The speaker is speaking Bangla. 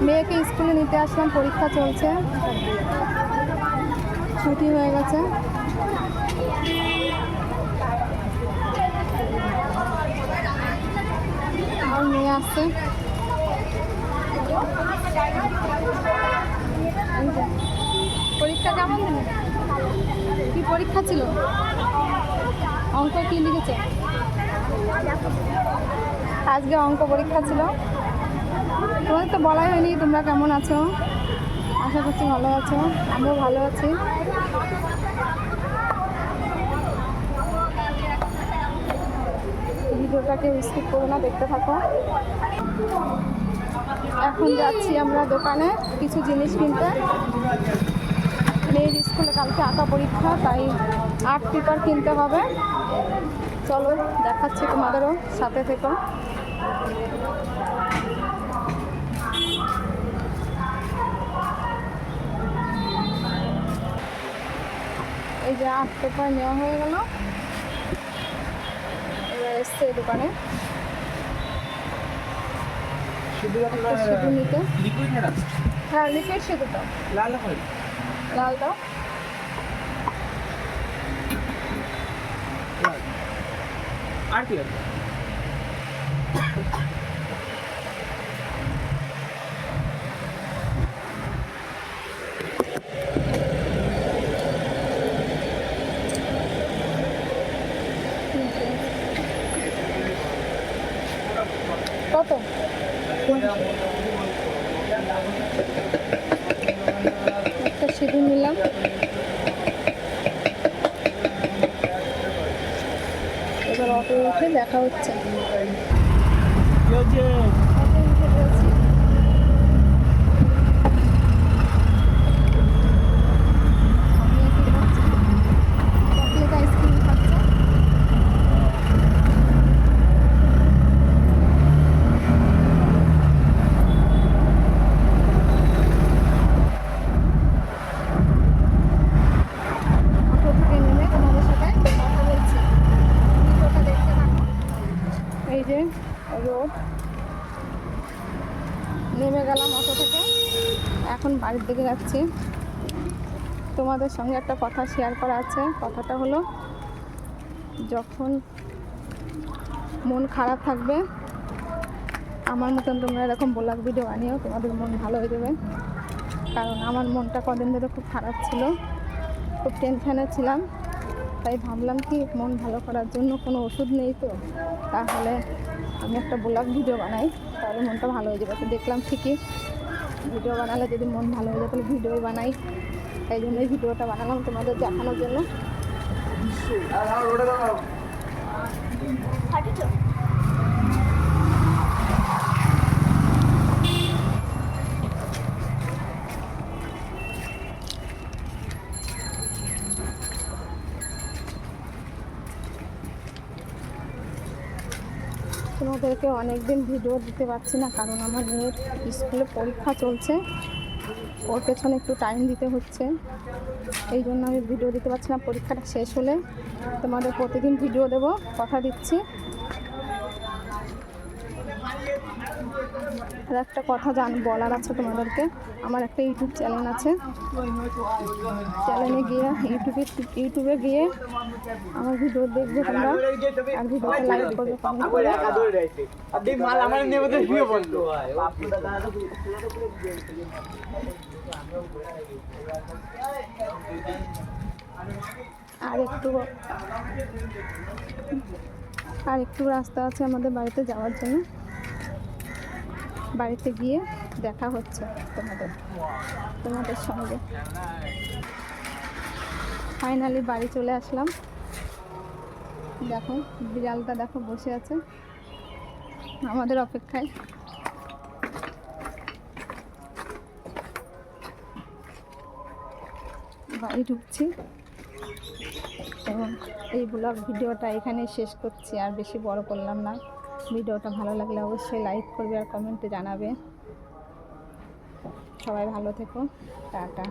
মেয়েকে স্কুলে নিতে আসলাম, পরীক্ষা চলছে, ছুটি হয়ে গেছে। আর মেয়ে আসছে। পরীক্ষা কেমন দিল? কি পরীক্ষা ছিল? অঙ্ক কি লিখেছে? আজকে অঙ্ক পরীক্ষা ছিল। তোমাদের তো বলাই হয়নি তোমরা কেমন আছো। আশা করছি ভালো আছো, আমিও ভালো আছি। ভিডিওটাকে স্কিপ করো না, দেখতে থাকো। এখন যাচ্ছি আমরা দোকানে কিছু জিনিস কিনতে। মেয়ের স্কুলে কালকে আঁকা পরীক্ষা, তাই আর্ট পেপার কিনতে হবে। চলো দেখাচ্ছি তোমাদেরও, সাথে থেকো। এই যে আর্ট পেপার নেওয়া হয়ে গেল, এবার এসছে দোকানে সিঁদুর নিতে। হ্যাঁ লিকুইড সিঁদুরটা। লাল দাও। আর কি আছে? কত? একটা সিঁদুর নিলাম। এবার অটো উঠে দেখা হচ্ছে। এই যে রোড, নেমে গেলাম অটো থেকে, এখন বাড়ির দিকে যাচ্ছি। তোমাদের সঙ্গে একটা কথা শেয়ার করা আছে। কথাটা হলো, যখন মন খারাপ থাকবে আমার মতন তোমরা এরকম ব্লগ ভিডিও বানিও, তোমাদের মন ভালো হয়ে যাবে। কারণ আমার মনটা কদিন ধরে খুব খারাপ ছিল, খুব টেনশানে ছিলাম। তাই ভাবলাম কি মন ভালো করার জন্য কোনো ওষুধ নেই, তো তাহলে আমি একটা ব্লগ ভিডিও বানাই, তাহলে মনটা ভালো হয়ে যাবে। তো দেখলাম ঠিকই ভিডিও বানালে যদি মন ভালো হয়ে যায় তাহলে ভিডিও বানাই। তাই জন্য এই ভিডিওটা বানালাম তোমাদের দেখানোর জন্য। তোমাদেরকে অনেক দিন ভিডিও দিতে পারছি না, কারণ আমার মেয়ের স্কুলে পরীক্ষা চলছে, ওর পেছনে একটু টাইম দিতে হচ্ছে। এই জন্য আমি ভিডিও দিতে পারছি না। পরীক্ষাটা শেষ হলে তোমাদের প্রতিদিন ভিডিও দেব, কথা দিচ্ছি। আর একটা কথা বলার আছে তোমাদেরকে, আমার একটা ইউটিউব চ্যানেল আছে। চ্যানেলে গিয়ে ইউটিউবে গিয়ে আমার ভিডিও দেখবে তোমরা, আর ভিডিওতে লাইক করবে, কমেন্ট করবে। আর একটু রাস্তা আছে আমাদের বাড়িতে যাওয়ার জন্য। বাড়িতে গিয়ে দেখা হচ্ছে তোমাদের সঙ্গে। ফাইনালি বাড়ি চলে আসলাম। দেখো বিড়ালটা দেখো বসে আছে আমাদের অপেক্ষায়। বাড়ি ঢুকছি এবং এই ব্লগ ভিডিওটা এখানে শেষ করছি, আর বেশি বড় করলাম না। ভিডিওটা ভালো লাগলে অবশ্যই লাইক করবে আর কমেন্টে জানাবে। সবাই ভালো থেকো, টাটা।